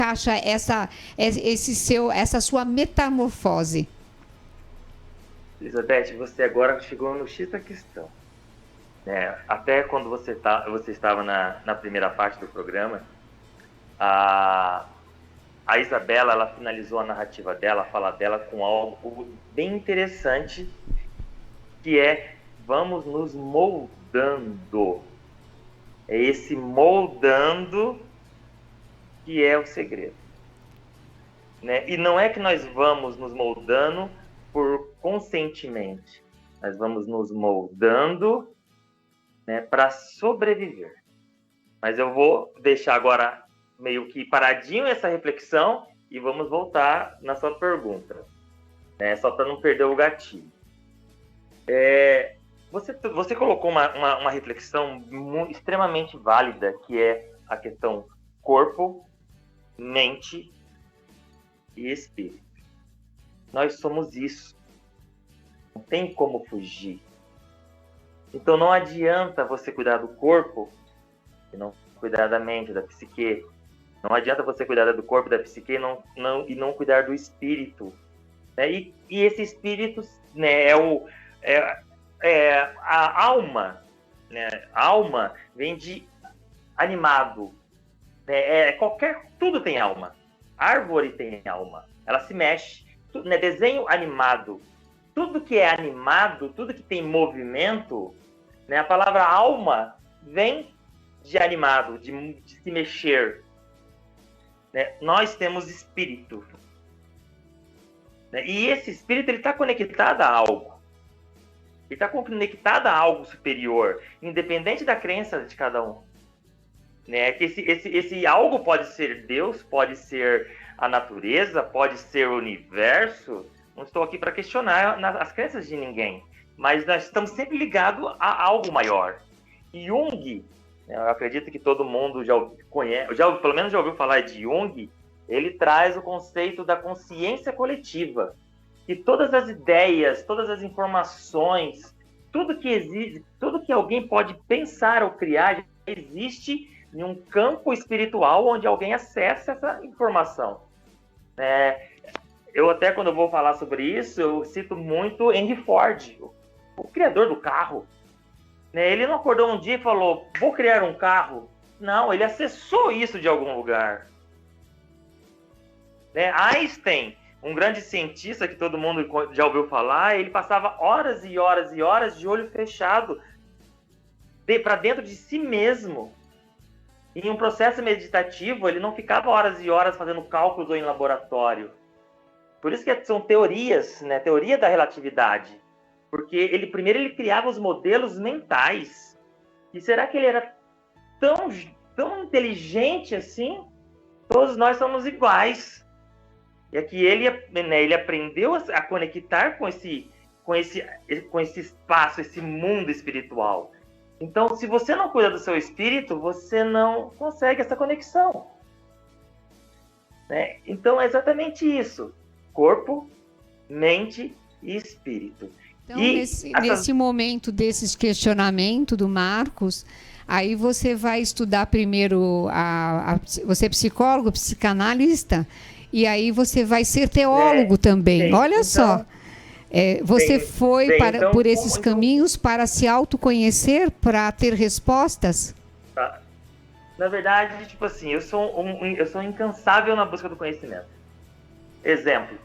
encaixa essa sua metamorfose? Elizabeth, você agora chegou no X da questão. Até quando você estava na primeira parte do programa, a Isabela, ela finalizou a narrativa dela, a fala dela, com algo bem interessante, que é: vamos nos moldando. É esse moldando que é o segredo. Né? E não é que nós vamos nos moldando por conscientemente. Nós vamos nos moldando, né, para sobreviver. Mas eu vou deixar agora meio que paradinho essa reflexão e vamos voltar na sua pergunta, né, só para não perder o gatilho. Você colocou uma reflexão extremamente válida, que é a questão corpo, mente e espírito. Nós somos isso. Não tem como fugir. Então não adianta você cuidar do corpo e não cuidar da mente, da psique. Não adianta você cuidar do corpo, da psique e não cuidar do espírito. Né? E esse espírito, né, a alma. Né? A alma vem de animado. Né? Tudo tem alma. A árvore tem alma. Ela se mexe. Tudo, né? Desenho animado. Tudo que é animado, tudo que tem movimento, né? A palavra alma vem de animado, de se mexer. Né? Nós temos espírito. Né? E esse espírito está conectado a algo. Ele está conectado a algo superior, independente da crença de cada um. Né? Que esse algo pode ser Deus, pode ser a natureza, pode ser o universo. Não estou aqui para questionar as crenças de ninguém, mas nós estamos sempre ligados a algo maior. E Jung, eu acredito que todo mundo já conhece, pelo menos já ouviu falar de Jung. Ele traz o conceito da consciência coletiva, que todas as ideias, todas as informações, tudo que existe, tudo que alguém pode pensar ou criar, existe em um campo espiritual onde alguém acessa essa informação. Eu até, quando eu vou falar sobre isso, eu cito muito Henry Ford, o criador do carro. Ele não acordou um dia e falou: vou criar um carro. Não, ele acessou isso de algum lugar. Einstein, um grande cientista que todo mundo já ouviu falar, ele passava horas e horas e horas de olho fechado para dentro de si mesmo. Em um processo meditativo, ele não ficava horas e horas fazendo cálculos ou em laboratório. Por isso que são teorias, né? Teoria da relatividade. Porque ele criava os modelos mentais. E será que ele era tão inteligente assim? Todos nós somos iguais. E aqui ele aprendeu a conectar com esse espaço, esse mundo espiritual. Então, se você não cuida do seu espírito, você não consegue essa conexão. Né? Então, é exatamente isso. Corpo, mente e espírito. Então, nesse momento desses questionamentos do Marcos, aí você vai estudar primeiro, você é psicólogo, psicanalista, e aí você vai ser teólogo também. Olha então, só. Você foi por esses caminhos para se autoconhecer, para ter respostas? Tá. Na verdade, tipo assim, eu sou incansável na busca do conhecimento. Exemplo,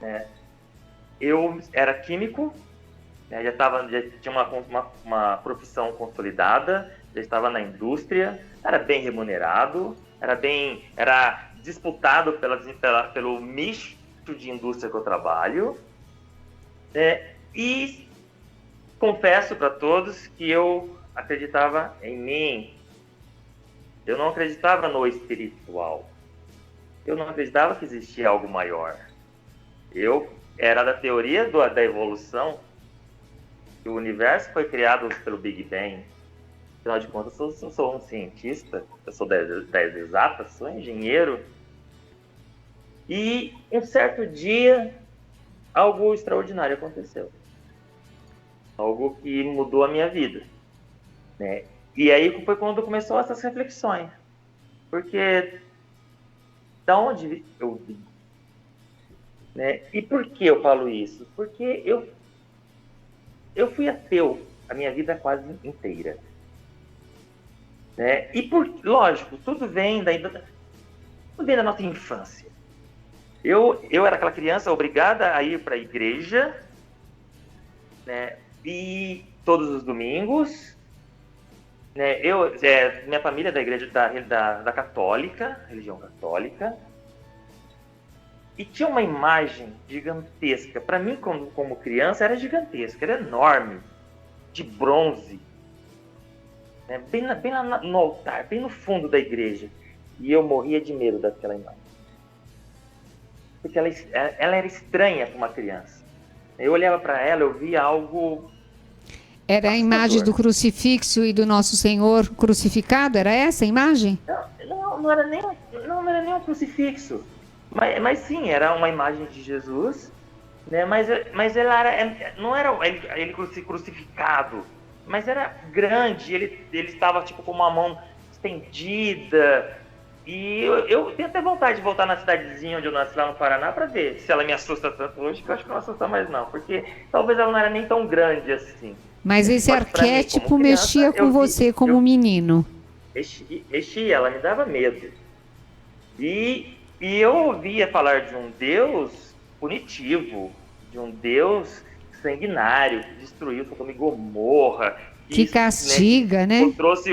né? Eu era químico, né? já tinha uma profissão consolidada, já estava na indústria, era bem remunerado, era disputado pelo nicho de indústria que eu trabalho. E confesso para todos que eu acreditava em mim. Eu não acreditava no espiritual. Eu não acreditava que existia algo maior. Eu era da teoria da evolução, que o universo foi criado pelo Big Bang. Afinal de contas, eu sou um cientista, eu sou das exatas, sou engenheiro. E um certo dia, algo extraordinário aconteceu. Algo que mudou a minha vida. Né? E aí foi quando começou essas reflexões. Porque Da onde eu vim? Né? E por que eu falo isso? Porque eu fui ateu a minha vida quase inteira. Né? E, lógico, tudo vem da nossa infância. Eu era aquela criança obrigada a ir para a igreja, né? E todos os domingos, né? Minha família é da igreja da católica, religião católica, e tinha uma imagem gigantesca. Para mim, como criança, era gigantesca, era enorme, de bronze, né? Bem lá no altar, bem no fundo da igreja. E eu morria de medo daquela imagem. Porque ela era estranha para uma criança. Eu olhava para ela, eu via algo... Era a imagem do crucifixo e do Nosso Senhor crucificado? Era essa a imagem? Não era nem um crucifixo. Mas sim, era uma imagem de Jesus, né? Mas ela não era ele crucificado, mas era grande. Ele estava tipo com uma mão estendida. E eu tenho até vontade de voltar na cidadezinha onde eu nasci, lá no Paraná, para ver se ela me assusta tanto hoje, que eu acho que não assusta mais não, porque talvez ela não era nem tão grande assim. Mas esse arquétipo mexia com você como menino. Ela me dava medo. E eu ouvia falar de um Deus punitivo, de um Deus sanguinário, que destruiu Sodoma e Gomorra. Que castiga, né? Que trouxe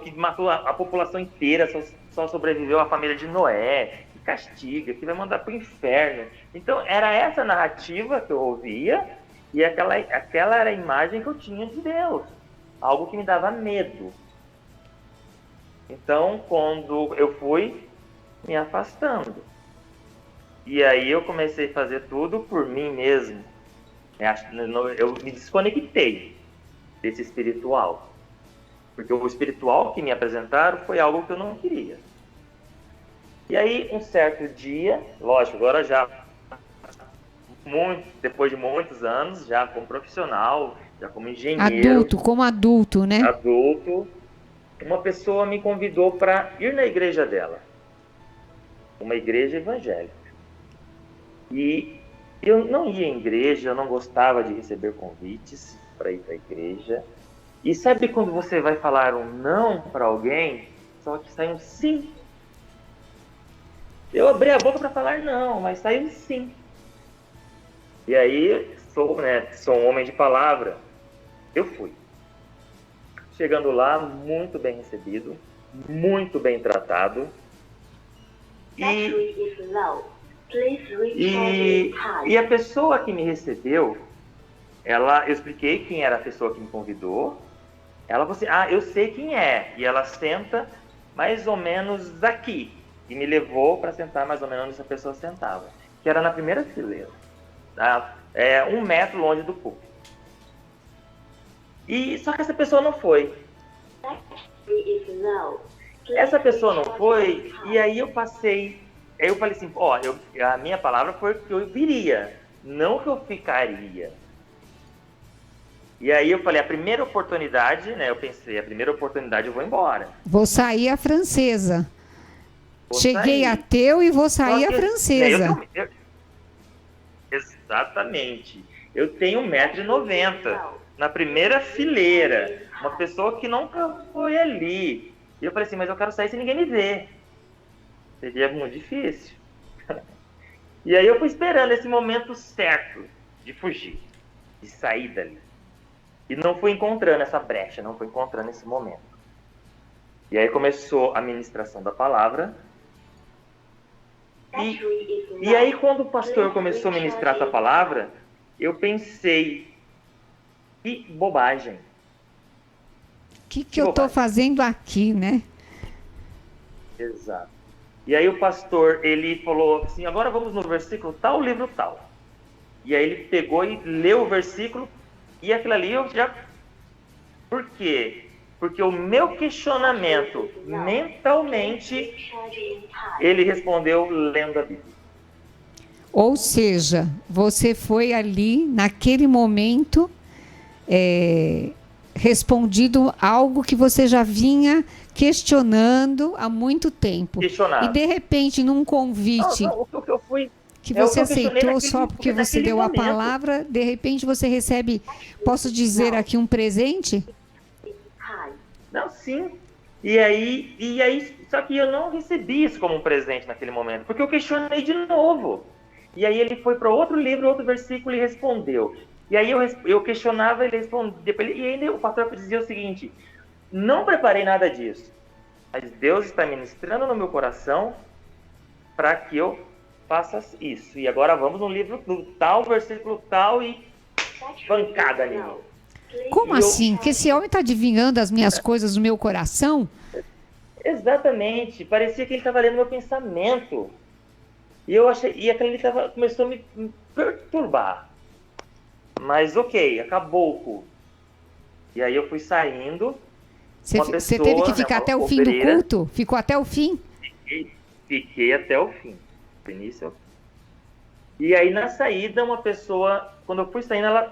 que matou a população inteira, só sobreviveu a família de Noé, que castiga, que vai mandar para o inferno. Então, era essa narrativa que eu ouvia, e aquela era a imagem que eu tinha de Deus, algo que me dava medo. Então, quando eu fui me afastando, e aí eu comecei a fazer tudo por mim mesmo, eu me desconectei desse espiritual. Porque o espiritual que me apresentaram foi algo que eu não queria. E aí, um certo dia, lógico, agora já depois de muitos anos, já como profissional, já como engenheiro. Como adulto, né? Adulto. Uma pessoa me convidou para ir na igreja dela. Uma igreja evangélica. E eu não ia em igreja, eu não gostava de receber convites para ir para a igreja. E sabe quando você vai falar um não para alguém, só que sai um sim? Eu abri a boca para falar não, mas saiu um sim. E aí, sou um homem de palavra. Eu fui. Chegando lá, muito bem recebido, muito bem tratado. E a pessoa que me recebeu, eu expliquei quem era a pessoa que me convidou. Ela falou assim, eu sei quem é. E ela senta mais ou menos aqui. E me levou para sentar mais ou menos onde essa pessoa sentava. Que era na primeira fileira. Tá? 1 metro longe do púlpito. Só que essa pessoa não foi. Essa pessoa não foi, e aí eu passei. Aí eu falei assim, a minha palavra foi que eu viria, não que eu ficaria. E aí eu falei, a primeira oportunidade, né? Eu pensei, a primeira oportunidade eu vou embora. Vou sair a francesa. Cheguei ateu e vou sair a francesa. Exatamente. Eu tenho 1,90 m na primeira fileira. Uma pessoa que nunca foi ali. E eu falei assim, mas eu quero sair sem ninguém me ver. Seria muito difícil. E aí eu fui esperando esse momento certo de fugir, de sair dali. E não fui encontrando essa brecha, não fui encontrando esse momento. E aí começou a ministração da palavra. E aí quando o pastor começou a ministrar essa palavra, eu pensei, que bobagem. O que eu estou fazendo aqui, né? Exato. E aí o pastor, ele falou assim, agora vamos no versículo tal, livro tal. E aí ele pegou e leu o versículo, e aquilo ali eu já... Por quê? Porque o meu questionamento, mentalmente, ele respondeu lendo a Bíblia. Ou seja, você foi ali, naquele momento, respondido algo que você já vinha questionando há muito tempo. Questionado. E de repente, num convite o que eu fui que você eu questionei aceitou só porque você naquele deu a momento. palavra, de repente você recebe, posso dizer aqui, um presente? Não, sim. E aí, só que eu não recebi isso como um presente naquele momento, porque eu questionei de novo. E aí ele foi para outro livro, outro versículo e respondeu. E aí eu questionava, ele respondia. E aí o pastor dizia o seguinte: não preparei nada disso, mas Deus está ministrando no meu coração para que eu faça isso. E agora vamos no livro do tal, versículo tal e pancada ali. Como assim? Que esse homem está adivinhando as minhas coisas do meu coração? Exatamente. Parecia que ele estava lendo meu pensamento. E eu achei, e aquilo começou a me perturbar. Mas ok, acabou o culto. E aí eu fui saindo. Você teve que ficar até o fim do culto? Ficou até o fim? Fiquei até o fim. Do início ao fim. E aí na saída, uma pessoa, quando eu fui saindo, ela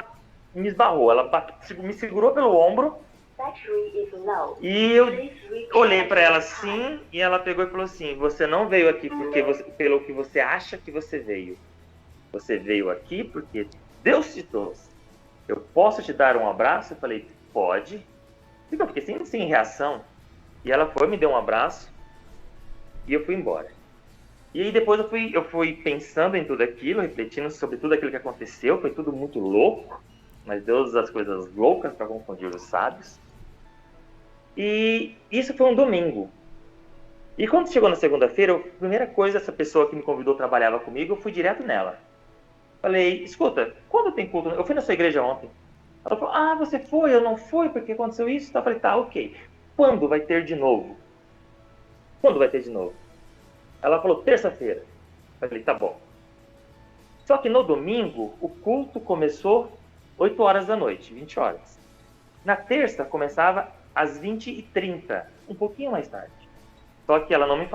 me esbarrou. Ela me segurou pelo ombro. E eu olhei para ela assim, e ela pegou e falou assim: você não veio aqui pelo que você acha que você veio. Você veio aqui porque Deus te trouxe. Eu posso te dar um abraço? Eu falei: pode. Eu fiquei sem reação. E ela foi, me deu um abraço, e eu fui embora. E aí depois eu fui pensando em tudo aquilo, refletindo sobre tudo aquilo que aconteceu. Foi tudo muito louco, mas Deus usa as coisas loucas para confundir os sábios. E isso foi um domingo. E quando chegou na segunda-feira, a primeira coisa, essa pessoa que me convidou trabalhava comigo, eu fui direto nela. Falei: escuta, quando tem culto? Eu fui na sua igreja ontem. Ela falou: ah, você foi? Eu não fui porque aconteceu isso. Eu falei: tá, ok. Quando vai ter de novo? Quando vai ter de novo? Ela falou: terça-feira. Eu falei: tá bom. Só que no domingo, o culto começou 8 horas da noite, 20 horas. Na terça, começava às 20h30, um pouquinho mais tarde. Só que ela não me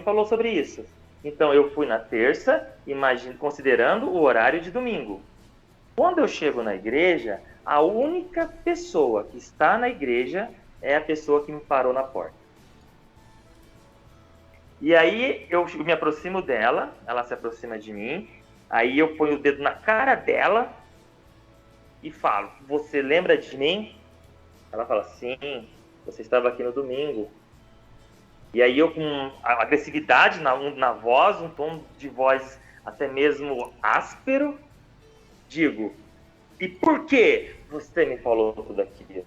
falou sobre isso. Então eu fui na terça, considerando o horário de domingo. Quando eu chego na igreja, a única pessoa que está na igreja é a pessoa que me parou na porta. E aí eu me aproximo dela, ela se aproxima de mim, aí eu ponho o dedo na cara dela e falo: você lembra de mim? Ela fala: sim, você estava aqui no domingo. E aí eu, com agressividade na voz, um tom de voz até mesmo áspero, digo: e por que você me falou tudo aquilo?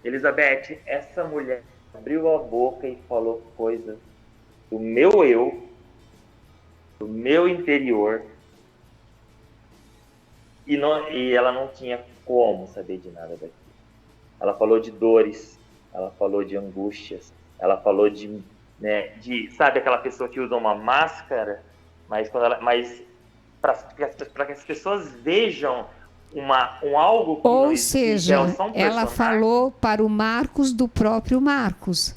Elizabeth, essa mulher abriu a boca e falou coisas do meu eu, do meu interior, e ela não tinha como saber de nada daquilo. Ela falou de dores, ela falou de angústias, ela falou de sabe, aquela pessoa que usa uma máscara, mas para que as pessoas vejam algo que ou não existe, seja, elas são ela falou para o Marcos do próprio Marcos.